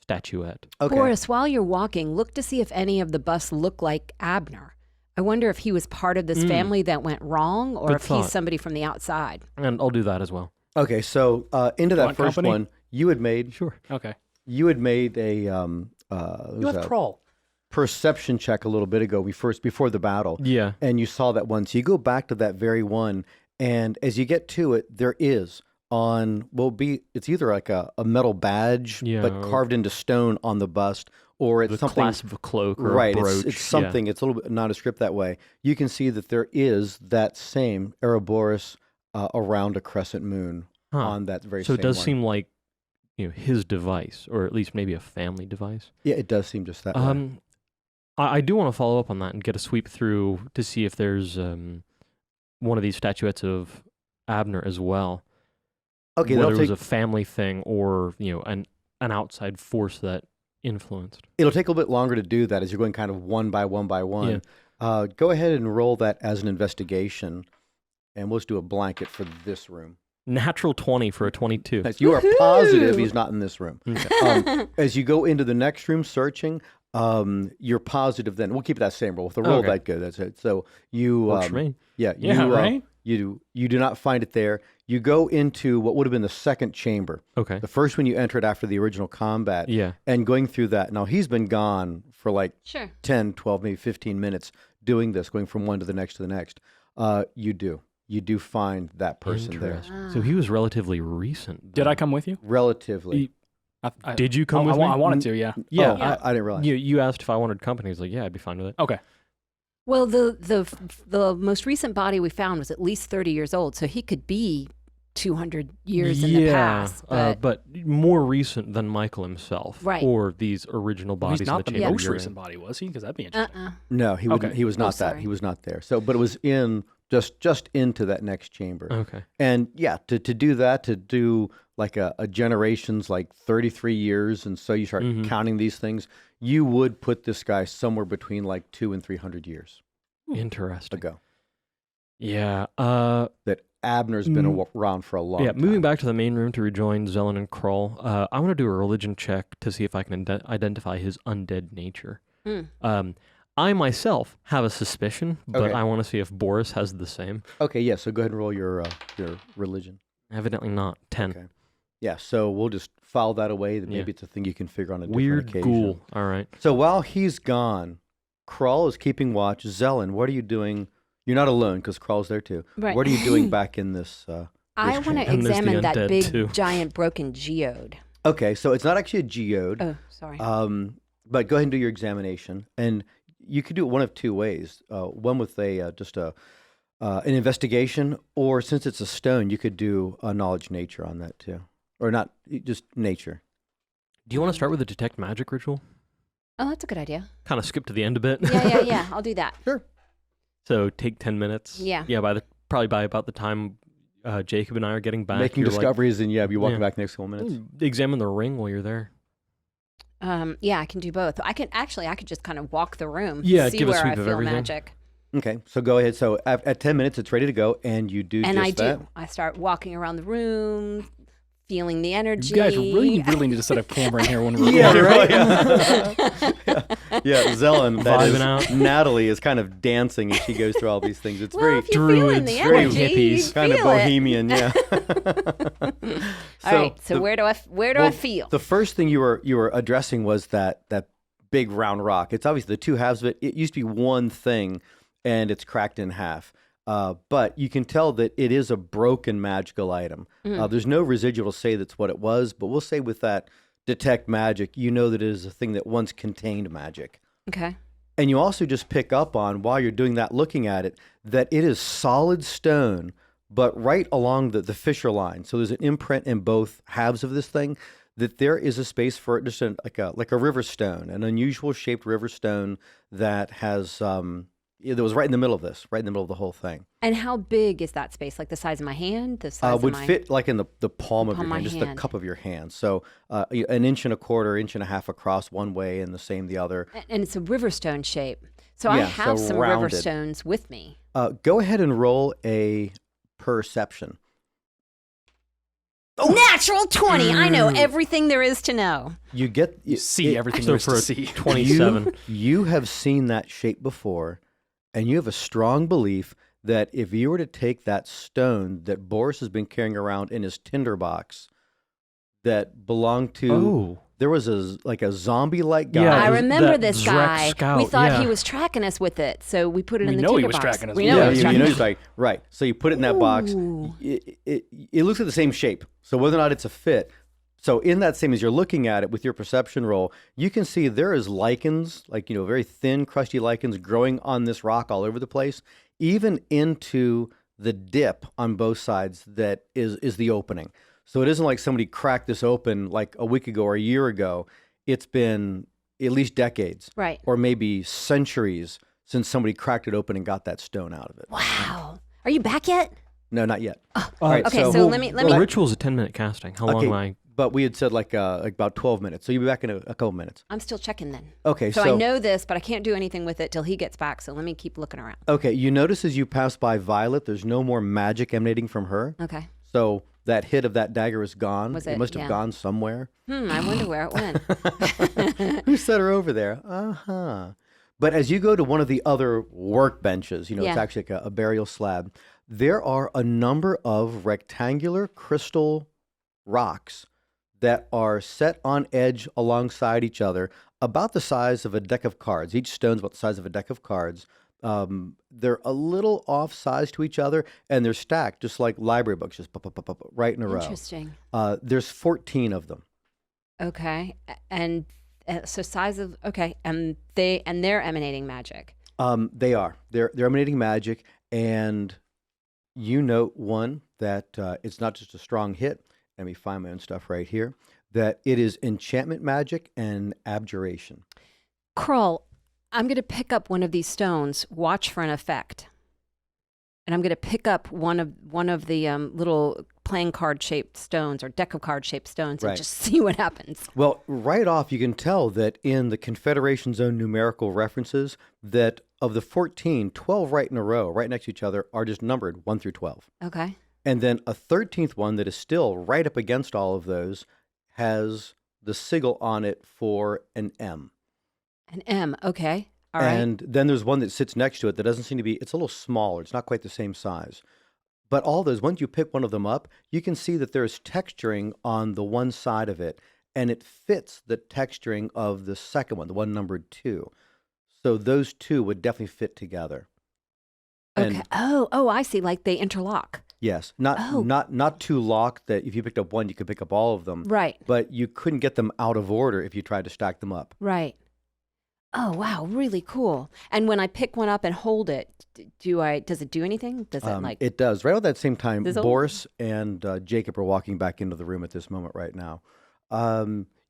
statuette. Okay. Boris, while you're walking, look to see if any of the busts look like Abner. I wonder if he was part of this family that went wrong, or Good if he's thought. somebody from the outside. And I'll do that as well. Okay. So into that Want first company? one, you had made Sure. Okay. a it You was have a Crawl. perception check a little bit ago. Before the battle, Yeah. and you saw that one. So you go back to that very one, and as you get to it, there is it's either like a metal badge, Yeah, but or- carved into stone on the bust, or it's The something clasp of a cloak or right. a brooch. It's something. It's a little bit nondescript that way. You can see that there is that same Ouroboros around a crescent moon Huh. on that very. So same it does one. seem like his device, or at least maybe a family device. Yeah, it does seem just that way. I do want to follow up on that and get a sweep through to see if there's one of these statuettes of Abner as well. Okay, whether that'll it was take, a family thing or an outside force that influenced. it'll take a little bit longer to do that as you're going kind of one by one by one. Go ahead and roll that as an investigation, and we'll just do a blanket for this room. Natural 20 for a 22. Nice. You are positive Woohoo! he's not in this room. Okay. As you go into the next room searching, you're positive. Then we'll keep that same roll. With a roll Okay. that good, that's it. So you Works for me. Yeah, Yeah, right? You do not find it there. You go into what would have been the second chamber. Okay. The first one you entered after the original combat. Yeah. And going through that. Now, he's been gone for like Sure. 10, 12, maybe 15 minutes doing this, going from one to the next to the next. You do find that person there. Interesting. So he was relatively recent. Did then. I come with you? Relatively. Did you come with me? I wanted to, yeah. Yeah. Oh, I didn't realize. You asked if I wanted company. I was like, yeah, I'd be fine with it. Okay. Well, the most recent body we found was at least 30 years old, so he could be 200 years in the past. But more recent than Michael himself, Right. Or these original bodies He's in not the the chamber. most you're recent in. body, was he? Because that'd be interesting. No, he Okay. he was not that. sorry. He was not there. So, but it was in just into that next chamber. Okay. And yeah, to do that, to do like a generation's like 33 years, and so you start counting these things, you would put this guy somewhere between like 200 and 300 years Interesting. ago. Yeah. That Abner's been around for a long time. Moving back to the main room to rejoin Zelen and Krull, I want to do a religion check to see if I can identify his undead nature. I myself have a suspicion, but Okay. I want to see if Boris has the same. Okay, yeah, so go ahead and roll your religion. Evidently not. 10. Okay. Yeah, so we'll just file that away. That maybe Yeah. it's a thing you can figure on a different Weird occasion. ghoul. All right. So while he's gone, Krull is keeping watch. Zelen, what are you doing? You're not alone because Krull's there too. Right. What are you doing back in this? I want to And there's the examine that undead, big, too. giant, broken geode. Okay, so it's not actually a geode. Oh, sorry. But go ahead and do your examination, and you could do it one of two ways. One with an investigation, or since it's a stone, you could do a knowledge nature on that too, or not just nature. Do you want to start with the detect magic ritual? Oh, that's a good idea. Kind of skip to the end a bit. Yeah. I'll do that. Sure. So take 10 minutes. Yeah. Yeah. Probably by about the time Jacob and I are getting back, Making you're like, discoveries, and you're walking Yeah. back next couple minutes. examine the ring while you're there. Yeah, I can do both. I could just kind of walk the room. Yeah, see give a where sweep I of feel everything. magic. Okay, so go ahead. So at 10 minutes, it's ready to go, and you do And just I that. do. I start walking around the room, feeling the energy. You guys really need to set up camera in here when we're Yeah, recording. right. Yeah, Zelen, that Vibing is, out. Natalie is kind of dancing as she goes through all these things. It's well, very if you're feeling the druids, very energy, hippies. you kind of feel it. bohemian, yeah. All right. So where do I well, feel? The first thing you were addressing was that big round rock. It's obviously the two halves of it. It used to be one thing, and it's cracked in half. But you can tell that it is a broken magical item. There's no residual to say that's what it was, but we'll say with that detect magic, you know that it is a thing that once contained magic. Okay. And you also just pick up on, while you're doing that, looking at it, that it is solid stone, but right along the fissure line. So there's an imprint in both halves of this thing, that there is a space for it, just like a river stone, an unusual shaped river stone that has that was right in the middle of this, right in the middle of the whole thing. And how big is that space? Like the size of my hand? The size Would of my... fit like in the palm of your palm of my hand, just the hand. cup of your hand. So an inch and a quarter, inch and a half across one way, and the same the other. And it's a river stone shape. So I Yeah, have so some river rounded. stones with me. Go ahead and roll a perception. Natural 20. I know everything there is to know. You get You see everything So there is for to a see. 27. You have seen that shape before, and you have a strong belief that if you were to take that stone that Boris has been carrying around in his tinderbox that belonged to, Oh. there was a zombie-like guy. Yeah, I was remember that this Zrek guy. We scout, thought yeah. he was tracking us with it, so we put it We in the know he tinderbox. was tracking us We with know it. Yeah, he was you tracking know us. he's like, right. So you put it in that box. Ooh. It looks like the same shape. So whether or not it's a fit. So in that same, as you're looking at it with your perception roll, you can see there is lichens, like, very thin, crusty lichens growing on this rock all over the place, even into the dip on both sides that is the opening. So it isn't like somebody cracked this open like a week ago or a year ago. It's been at least decades, Right. or maybe centuries since somebody cracked it open and got that stone out of it. Wow. Are you back yet? No, not yet. Oh, All right, okay, so let me- The ritual's a 10-minute casting. How long Okay. am I? But we had said like about 12 minutes. So you'll be back in a couple minutes. I'm still checking then. Okay, So I know this, but I can't do anything with it till he gets back. So let me keep looking around. Okay, you notice as you pass by Violet, there's no more magic emanating from her. Okay. So that hit of that dagger is gone. Was It it? must have Yeah. gone somewhere. I wonder where it went. Who set her over there? But as you go to one of the other workbenches, it's Yeah. actually like a burial slab, there are a number of rectangular crystal rocks that are set on edge alongside each other, about the size of a deck of cards. Each stone's about the size of a deck of cards. They're a little off size to each other, and they're stacked just like library books, just right in a row. Interesting. There's 14 of them. Okay. And so size of, okay. And they're emanating magic. They are. They're emanating magic, and you note one that it's not just a strong hit. Let me find my own stuff right here. That it is enchantment magic and abjuration. Krull, I'm going to pick up one of these stones, watch for an effect. And I'm going to pick up one of the little playing card shaped stones or deck of card shaped stones and Right. just see what happens. Well, right off, you can tell that in the Confederation's own numerical references, that of the 14, 12 right in a row, right next to each other, are just numbered 1 through 12. Okay. And then a 13th one that is still right up against all of those has the sigil on it for an M. An M. Okay. All right. And then there's one that sits next to it that doesn't seem to be, it's a little smaller. It's not quite the same size. But all those, once you pick one of them up, you can see that there's texturing on the one side of it, and it fits the texturing of the second one, the one numbered 2. So those two would definitely fit together. Okay. And Oh, I see. Like they interlock. yes, Oh. not too locked that if you picked up one, you could pick up all of them. Right. But you couldn't get them out of order if you tried to stack them up. Right. Oh, wow. Really cool. And when I pick one up and hold it, does it do anything? Does it like, It does. Right at that same time, There's a- Boris and Jacob are walking back into the room at this moment right now.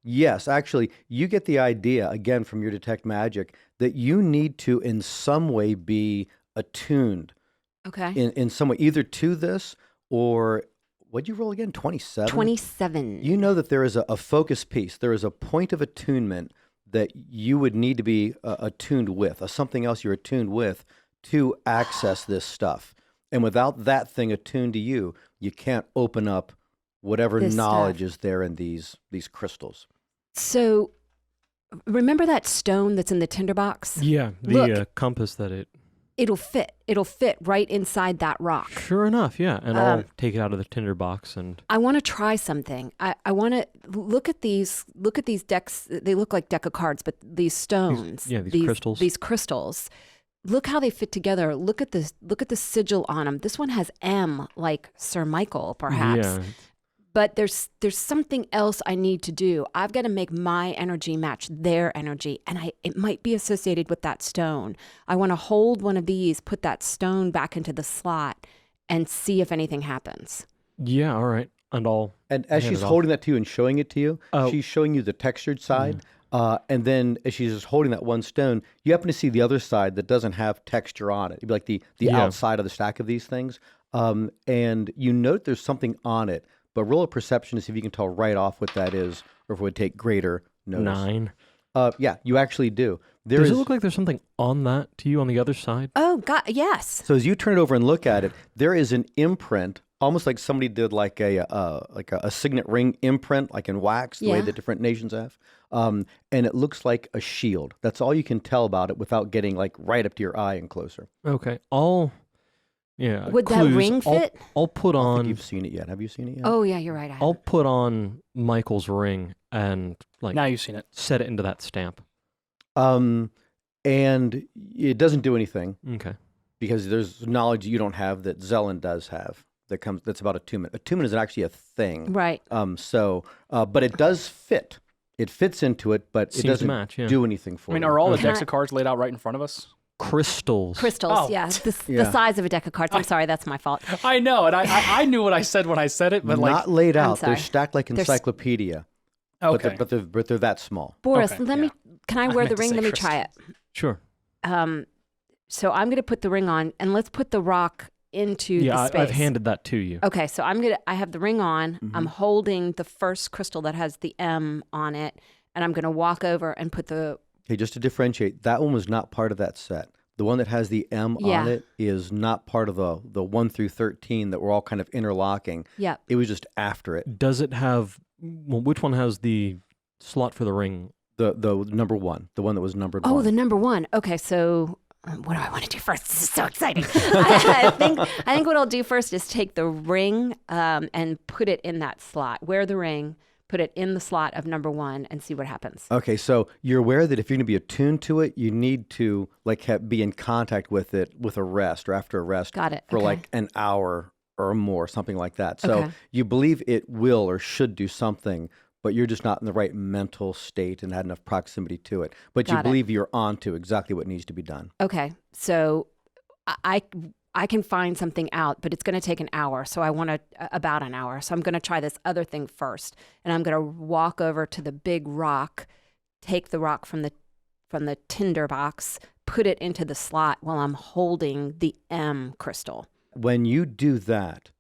Yes, actually, you get the idea, again, from your detect magic, that you need to in some way be attuned okay. in some way, either to this or, what'd you roll again? 27? 27. You know that there is a focus piece. There is a point of attunement that you would need to be attuned with, something else you're attuned with to access this stuff. And without that thing attuned to you, you can't open up whatever This knowledge stuff. is there in these crystals. So remember that stone that's in the tinderbox? Yeah, Look. the compass that it. It'll fit. It'll fit right inside that rock. Sure enough, yeah. And I'll take it out of the tinder box and. I want to try something. I want to look at these decks. They look like deck of cards, but these stones. These crystals. These crystals. Look how they fit together. Look at the sigil on them. This one has M, like Sir Michael, perhaps. Yeah. But there's something else I need to do. I've got to make my energy match their energy, and it might be associated with that stone. I want to hold one of these, put that stone back into the slot, and see if anything happens. Yeah, all right. And I'll. And as hand she's it off. holding that to you and showing it to you, Oh. she's showing you the textured side. And then as she's just holding that one stone, you happen to see the other side that doesn't have texture on it. It'd be like the Yeah. outside of the stack of these things. And you note there's something on it, but roll a perception to see if you can tell right off what that is, or if it would take greater notice. 9. Yeah, you actually do. Does it look like there's something on that to you on the other side? Oh, God, yes. So as you turn it over and look at it, there is an imprint, almost like somebody did like a signet ring imprint, like in wax, the way Yeah. that different nations have. And it looks like a shield. That's all you can tell about it without getting like right up to your eye and closer. Okay. Yeah. Would that clues. ring I'll- fit? I'll put I don't on. think you've seen it yet. Have you seen it yet? Oh, yeah, you're right. I I'll haven't. put on Michael's ring and like Now you've seen it. set it into that stamp. And it doesn't do anything Okay. because there's knowledge you don't have that Zelen does have. That's about attunement. Attunement is actually a thing. Right. But it does fit. It fits into it, but it Seems to doesn't match, yeah. do anything for I mean, you. are all the Can decks I- of cards laid out right in front of us? Crystals. Crystals, Oh. yeah. The Yeah. size of a deck of cards. I'm sorry, that's my fault. I know, and I knew what I said when I said it, but not laid I'm out. They're sorry. stacked like They're s- encyclopedia, okay. but they're that small. Boris, Okay, let me. Can I I wear meant the to ring? say Let me try it. Sure. So I'm going to put the ring on, and let's put the rock into Yeah, the space. I've handed that to you. Okay, so I have the ring on. Mm-hmm. I'm holding the first crystal that has the M on it, and I'm going to walk over and put the. Okay, just to differentiate, that one was not part of that set. The one that has the M Yeah. on it is not part of the 1 through 13 that were all kind of interlocking. Yep. It was just after it. Does it have? Well, which one has the slot for the ring? The number one, the one that was numbered Oh, one. the number one. Okay, so what do I want to do first? This is so exciting. I think what I'll do first is take the ring and put it in that slot. Wear the ring, put it in the slot of number one, and see what happens. Okay, so you're aware that if you're going to be attuned to it, you need to be in contact with it with a rest or after a rest. Got it. For Okay. like an hour or more, something like that. So Okay. you believe it will or should do something, but you're just not in the right mental state and had enough proximity to it. But you Got it. believe you're on to exactly what needs to be done. Okay, so I can find something out, but it's going to take an hour. So I want about an hour. So I'm going to try this other thing first, and I'm going to walk over to the big rock, take the rock from the tinder box, put it into the slot while I'm holding the M crystal. When you do that,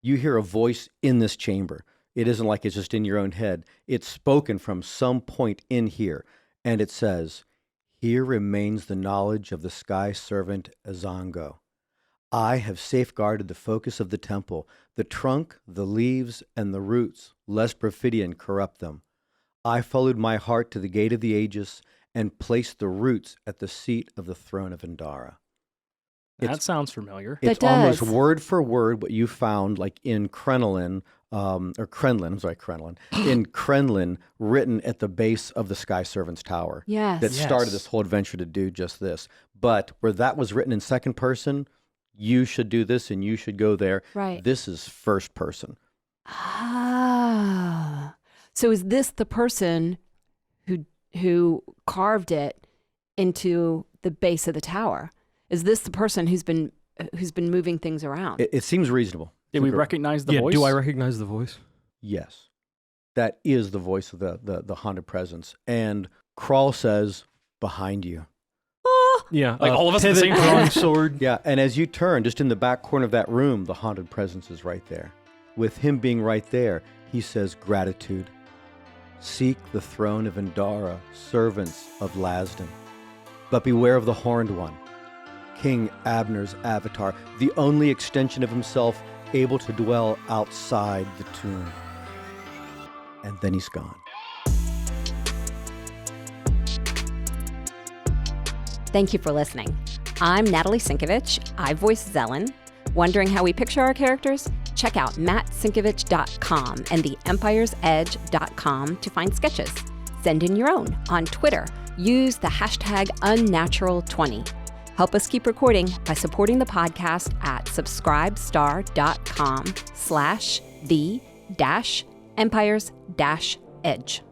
you hear a voice in this chamber. It isn't like it's just in your own head. It's spoken from some point in here, and it says, "Here remains the knowledge of the sky servant Azango. I have safeguarded the focus of the temple, the trunk, the leaves, and the roots, lest Perfidion corrupt them. I followed my heart to the gate of the Aegis and placed the roots at the seat of the throne of Indara." That sounds familiar. It's That almost does. word for word what you found like in Krenlan, in Krenlan, written at the base of the Sky Servant's Tower. Yes. That started Yes. this whole adventure to do just this. But where that was written in second person, you should do this and you should go there. Right. This is first person. Ah. So is this the person who carved it into the base of the tower? Is this the person who's been moving things around? It seems reasonable. Did we recognize the Yeah. voice? Do I recognize the voice? Yes. That is the voice of the haunted presence. And Crawl says, "Behind you." Yeah. Like all of us at the pivot, same time? drawing sword. Yeah, and as you turn, just in the back corner of that room, the haunted presence is right there. With him being right there, he says, "Gratitude. Seek the throne of Indara, servants of Lasden. But beware of the Horned One, King Abner's avatar, the only extension of himself able to dwell outside the tomb." And then he's gone. Thank you for listening. I'm Natalie Sinkovich. I voice Zelen. Wondering how we picture our characters? Check out mattsinkovich.com and theempiresedge.com to find sketches. Send in your own on Twitter. Use the hashtag unnatural20. Help us keep recording by supporting the podcast at subscribestar.com/the-empires-edge.